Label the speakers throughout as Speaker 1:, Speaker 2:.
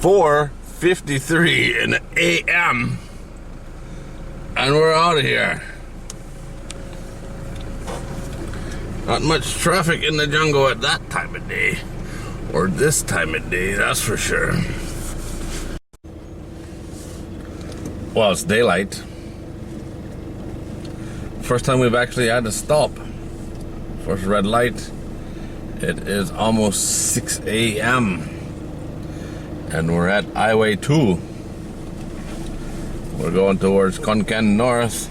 Speaker 1: 4:53 in the a.m. and we're out of here. Not much traffic in the jungle at that time of day, or this time of day, that's for sure. Well, it's daylight. First time we've actually had to stop. First red light. It is almost 6 a.m. and we're at Highway 2. We're going towards Khon Kaen North.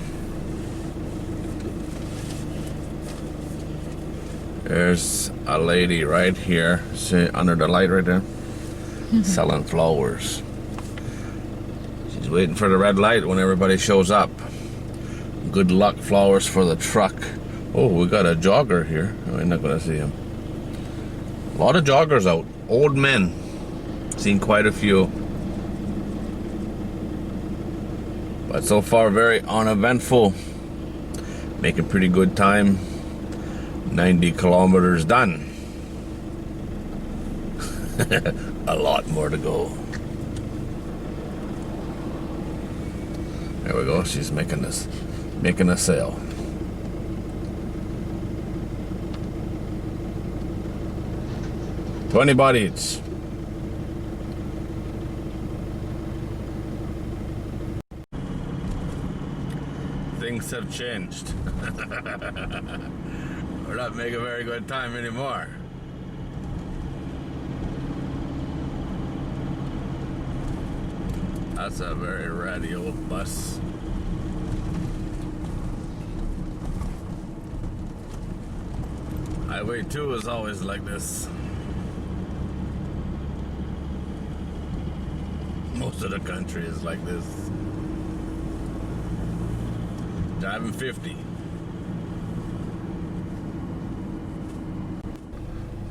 Speaker 1: There's a lady right here, see, under the light right there, selling flowers. She's waiting for the red light when everybody shows up. Good luck flowers for the truck. Oh, we got a jogger here. I'm not gonna see him. A lot of joggers out. Old men. Seen quite a few. But so far very uneventful. Making pretty good time. 90 kilometers done. A lot more to go. There we go. She's making a sale. $20 bodies. Things have changed. We're not making a very good time anymore. That's a very ratty old bus. Highway 2 is always like this. Most of the country is like this. Driving 50.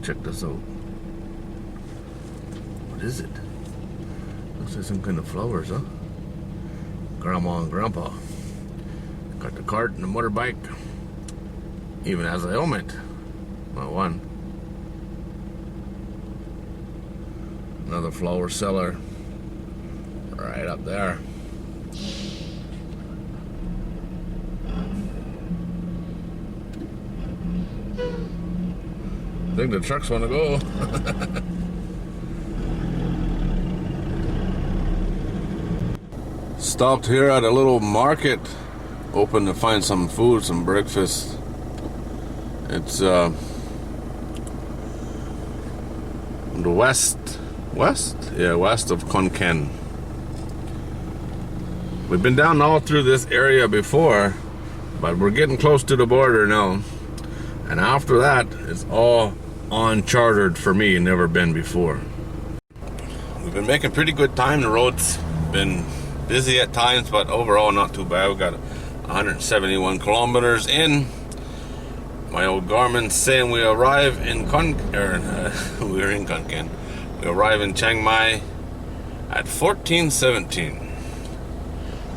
Speaker 1: Check this out. What is it? Looks like some kind of flowers, huh? Grandma and Grandpa got the cart and the motorbike. Even has a helmet. Not one. Another flower seller. Right up there. I think the trucks want to go. Stopped here at a little market, open to find some food, some breakfast. It's the west of Khon Kaen. We've been down all through this area before, but we're getting close to the border now. And after that, it's all uncharted for me, never been before. We've been making pretty good time. The road's been busy at times, but overall not too bad. We've got 171 kilometers in. My old Garmin's saying we arrive in we're in Khon Kaen. We arrive in Chiang Mai at 14:17.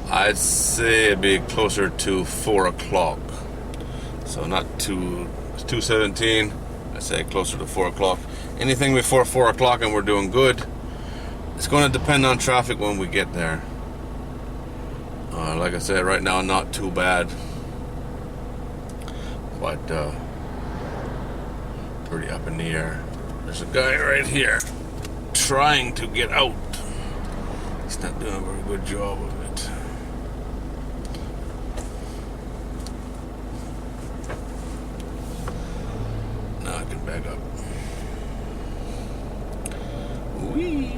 Speaker 1: I'd say it'd be closer to 4 o'clock. So not 2:17. I'd say closer to 4 o'clock. Anything before 4 o'clock and we're doing good. It's going to depend on traffic when we get there. Like I said, right now not too bad. But pretty up in the air. There's a guy right here trying to get out. He's not doing a very good job of it. Now I can back up. Whee!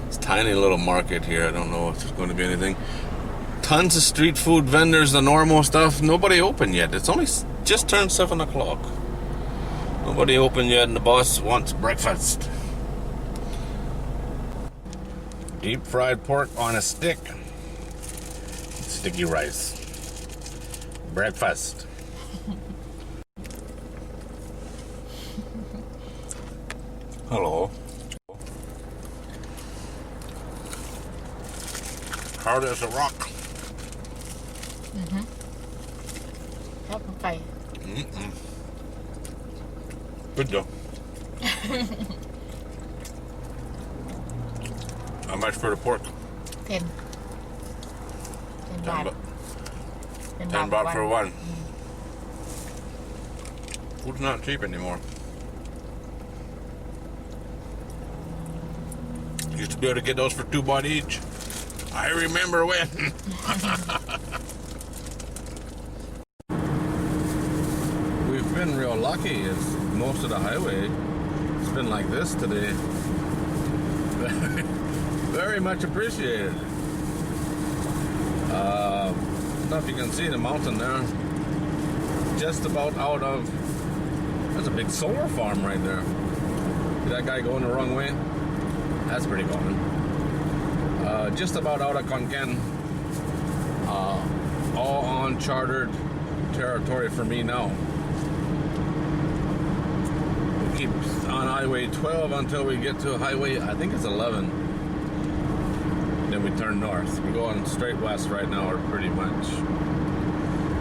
Speaker 1: It's a tiny little market here. I don't know if there's going to be anything. Tons of street food vendors, the normal stuff. Nobody open yet. It's only just turned 7 o'clock. Nobody open yet, and the boss wants breakfast. Deep fried pork on a stick. Sticky rice. Breakfast. Hello. Hard as a rock.
Speaker 2: แล้วก็ไก่
Speaker 1: Good though. How much for the pork?
Speaker 2: 10. 10 baht.
Speaker 1: 10 baht for one. Food's not cheap anymore. Used to be able to get those for 2 baht each. I remember when. We've been real lucky. It's most of the highway. It's been like this today. Very much appreciated. I don't know if you can see the mountain there. Just about out of. There's a big solar farm right there. See that guy going the wrong way? That's pretty common. Just about out of Konkan. All on chartered territory for me now. We'll keep on Highway 12 until we get to Highway, I think it's 11. Then we turn north. We're going straight west right now, or pretty much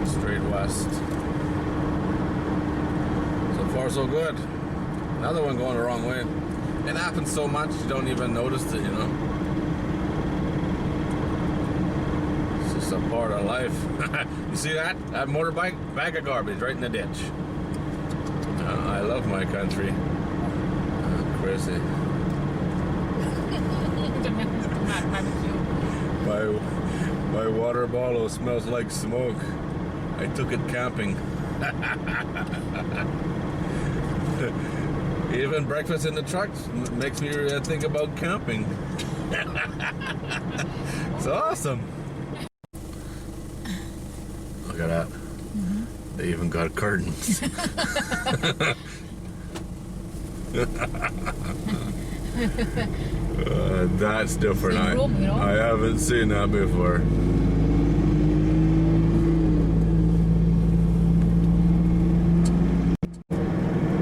Speaker 1: straight west. So far, so good. Another one going the wrong way. It happens so much you don't even notice it, you know. It's just a part of life. You see that? That motorbike? Bag of garbage right in the ditch. I love my country. Crazy. My water bottle smells like smoke. I took it camping. Even breakfast in the truck makes me think about camping. It's awesome. Look at that. Mm-hmm. They even got curtains. That's different. I haven't seen that before.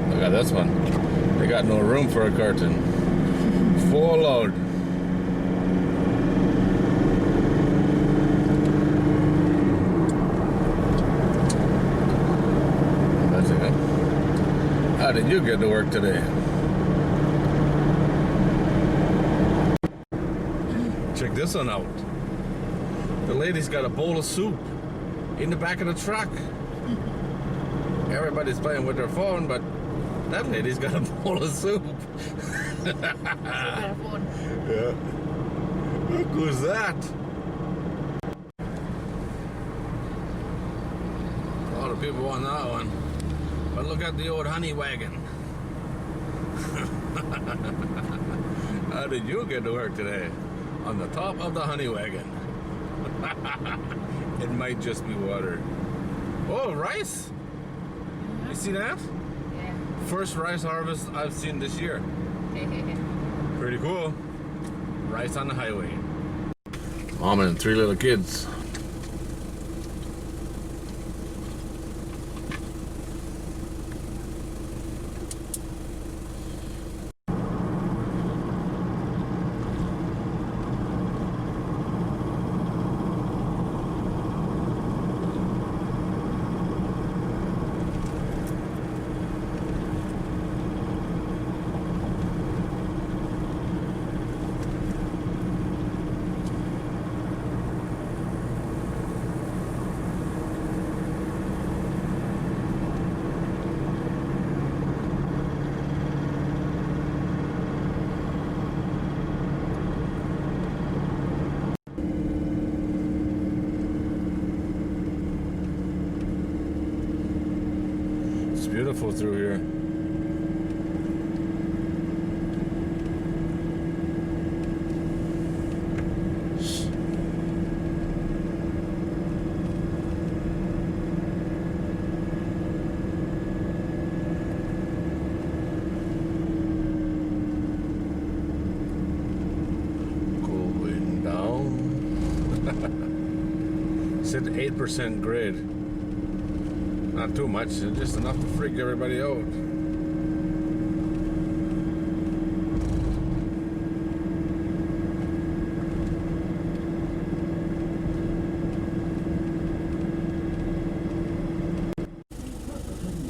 Speaker 1: Look at this one. They got no room for a curtain. Full load. That's it. How did you get to work today? Check this one out. The lady's got a bowl of soup in the back of the truck. Everybody's playing with their phone, but that lady's got a bowl of soup.
Speaker 2: Yeah.
Speaker 1: Look who's that. A lot of people on that one. But look at the old honey wagon. How did you get to work today? On the top of the honey wagon. It might just be water. Oh, rice? You see that?
Speaker 2: Yeah.
Speaker 1: First rice harvest I've seen this year. Pretty cool. Rice on the highway. Mom and 3 little kids. Beautiful through here. Going down. Said 8% grade. Not too much, just enough to freak everybody out.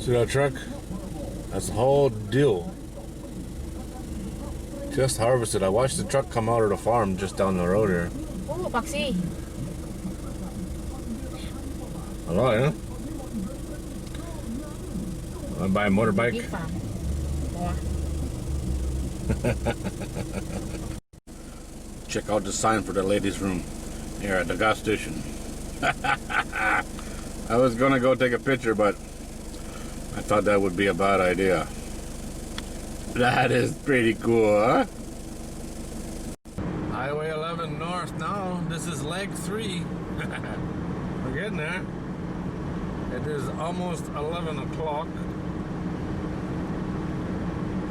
Speaker 1: See that truck? That's the whole deal. Just harvested. I watched the truck come out of the farm just down the road here.
Speaker 2: Oh, Paxi.
Speaker 1: Hello, yeah? Want to buy a motorbike?
Speaker 2: Big farm. Wow.
Speaker 1: Check out the sign for the ladies' room here at the gas station. I was gonna go take a picture, but I thought that would be a bad idea. That is pretty cool, huh? Highway 11 north now. This is leg 3. We're getting there. It is almost 11 o'clock.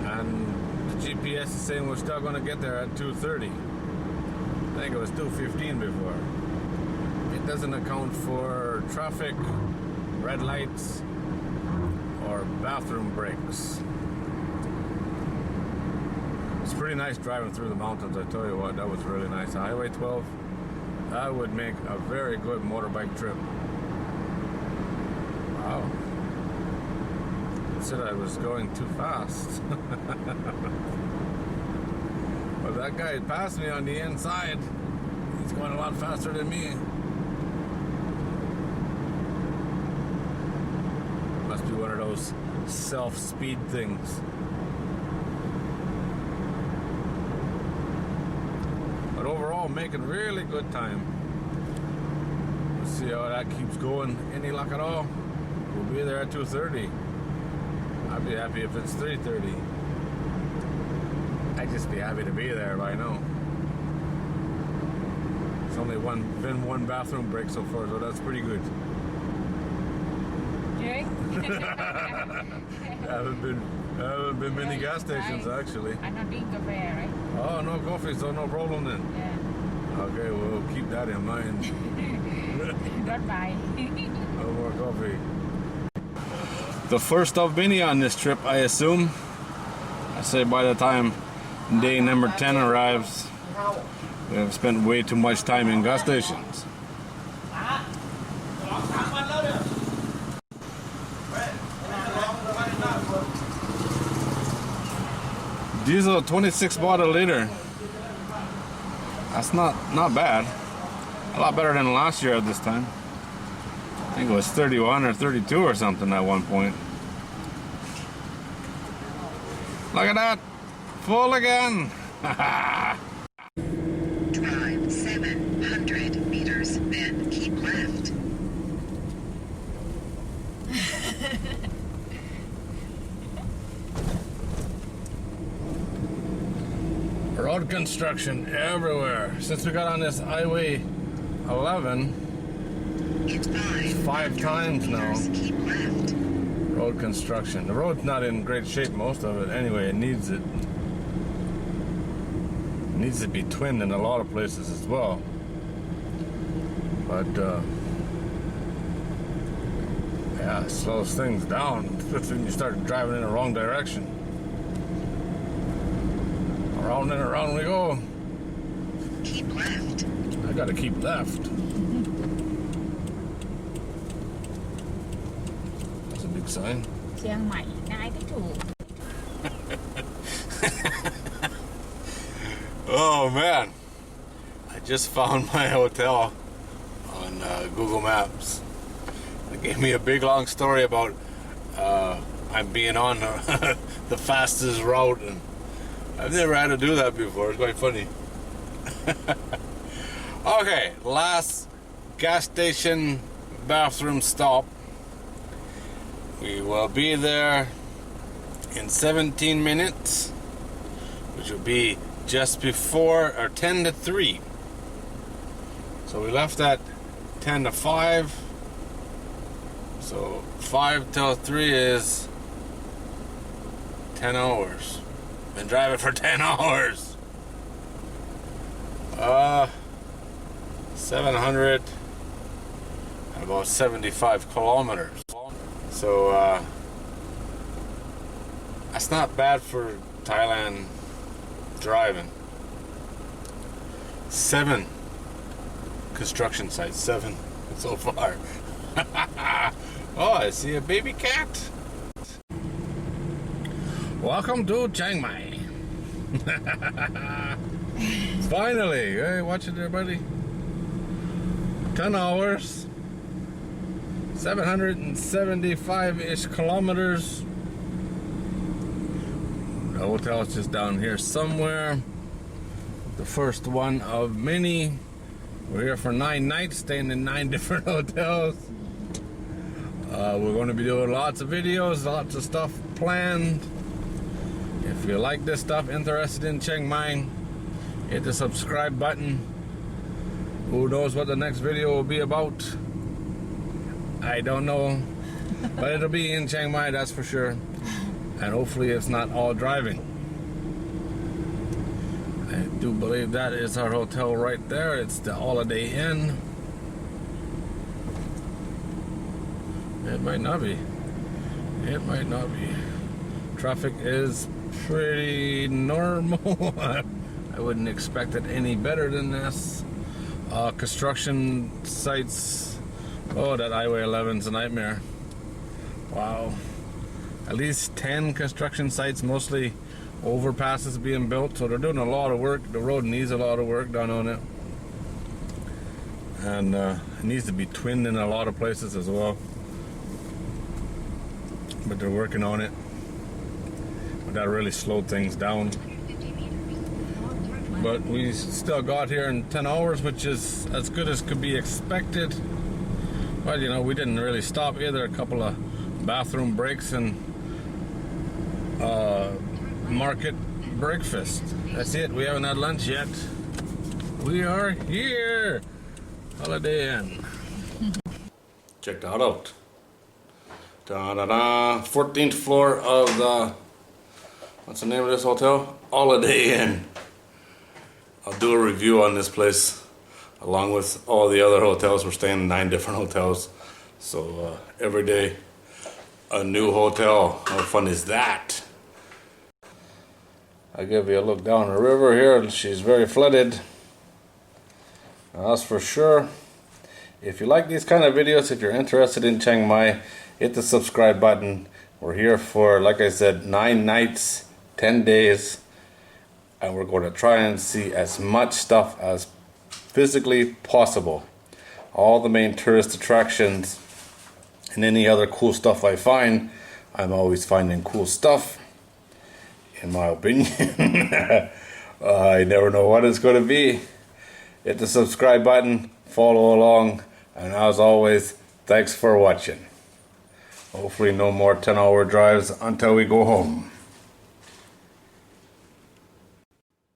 Speaker 1: And the GPS is saying we're still going to get there at 2:30. I think it was 2:15 before. It doesn't account for traffic, red lights, or bathroom breaks. It's pretty nice driving through the mountains, I tell you what, that was really nice. Highway 12, that would make a very good motorbike trip. Wow. It said I was going too fast. But that guy passed me on the inside. He's going a lot faster than me. Must be one of those self-speed things. But overall, making really good time. Let's see how that keeps going. Any luck at all? We'll be there at 2:30. I'd be happy if it's 3:30. I'd just be happy to be there by now. It's only been one bathroom break so far, so that's pretty good.
Speaker 2: Okay.
Speaker 1: haven't been many gas stations actually.
Speaker 2: I'm not drinking coffee, right?
Speaker 1: Oh, no coffee, so no problem then.
Speaker 2: Yeah.
Speaker 1: Okay, we'll keep that in mind.
Speaker 2: Not buy.
Speaker 1: No more coffee. The first of many on this trip, I assume. I say by the time day number 10 arrives, we have spent way too much time in gas stations. Diesel 26 baht a liter. That's not bad. A lot better than last year at this time. I think it was 31 or 32 or something at one point. Look at that! Full again!
Speaker 3: Drive 700 meters, then keep left.
Speaker 1: Road construction everywhere. Since we got on this Highway 11,
Speaker 3: In
Speaker 1: 5 times now.
Speaker 3: Keep left.
Speaker 1: Road construction. The road's not in great shape, most of it. Anyway, it needs it. It needs to be twinned in a lot of places as well. But, yeah, it slows things down, especially when you start driving in the wrong direction. Around and around we go.
Speaker 3: Keep left.
Speaker 1: I gotta keep left. That's a big sign.
Speaker 2: Chiang Mai, ngay cái trụ.
Speaker 1: Oh man, I just found my hotel on Google Maps. It gave me a big long story about I'm being on the fastest route, and I've never had to do that before. It's quite funny. Okay, last gas station bathroom stop. We will be there in 17 minutes, which will be just before or 10 to 3. So we left at 10 to 5. So 5 till 3 is 10 hours. Been driving for 10 hours. 700 and about 75 kilometers. So that's not bad for Thailand driving. 7 construction sites, 7 so far. Oh, I see a baby cat. Welcome to Chiang Mai. Finally, hey, watch it there, buddy. 10 hours, 775-ish kilometers. The hotel is just down here somewhere. The first one of many. We're here for 9 nights, staying in 9 different hotels. We're going to be doing lots of videos, lots of stuff planned. If you like this stuff, interested in Chiang Mai, hit the subscribe button. Who knows what the next video will be about? I don't know. But it'll be in Chiang Mai, that's for sure. And hopefully it's not all driving. I do believe that is our hotel right there. It's the Holiday Inn. It might not be. It might not be. Traffic is pretty normal. I wouldn't expect it any better than this. Construction sites. Oh, that Highway 11's a nightmare. Wow. At least 10 construction sites, mostly overpasses being built. So they're doing a lot of work. The road needs a lot of work done on it. And it needs to be twinned in a lot of places as well. But they're working on it. But that really slowed things down. But we still got here in 10 hours, which is as good as could be expected. But you know, we didn't really stop either. A couple of bathroom breaks and market breakfast. That's it. We haven't had lunch yet. We are here. Holiday Inn. Check that out. Da-da-da. 14th floor of the, what's the name of this hotel? Holiday Inn. I'll do a review on this place along with all the other hotels. We're staying in 9 different hotels. So every day a new hotel. How fun is that? I'll give you a look down the river here. She's very flooded. That's for sure. If you like these kind of videos, if you're interested in Chiang Mai, hit the subscribe button. We're here for, like I said, 9 nights, 10 days. And we're going to try and see as much stuff as physically possible. All the main tourist attractions and any other cool stuff I find. I'm always finding cool stuff, in my opinion. I never know what it's going to be. Hit the subscribe button, follow along, and as always, thanks for watching. Hopefully no more 10-hour drives until we go home.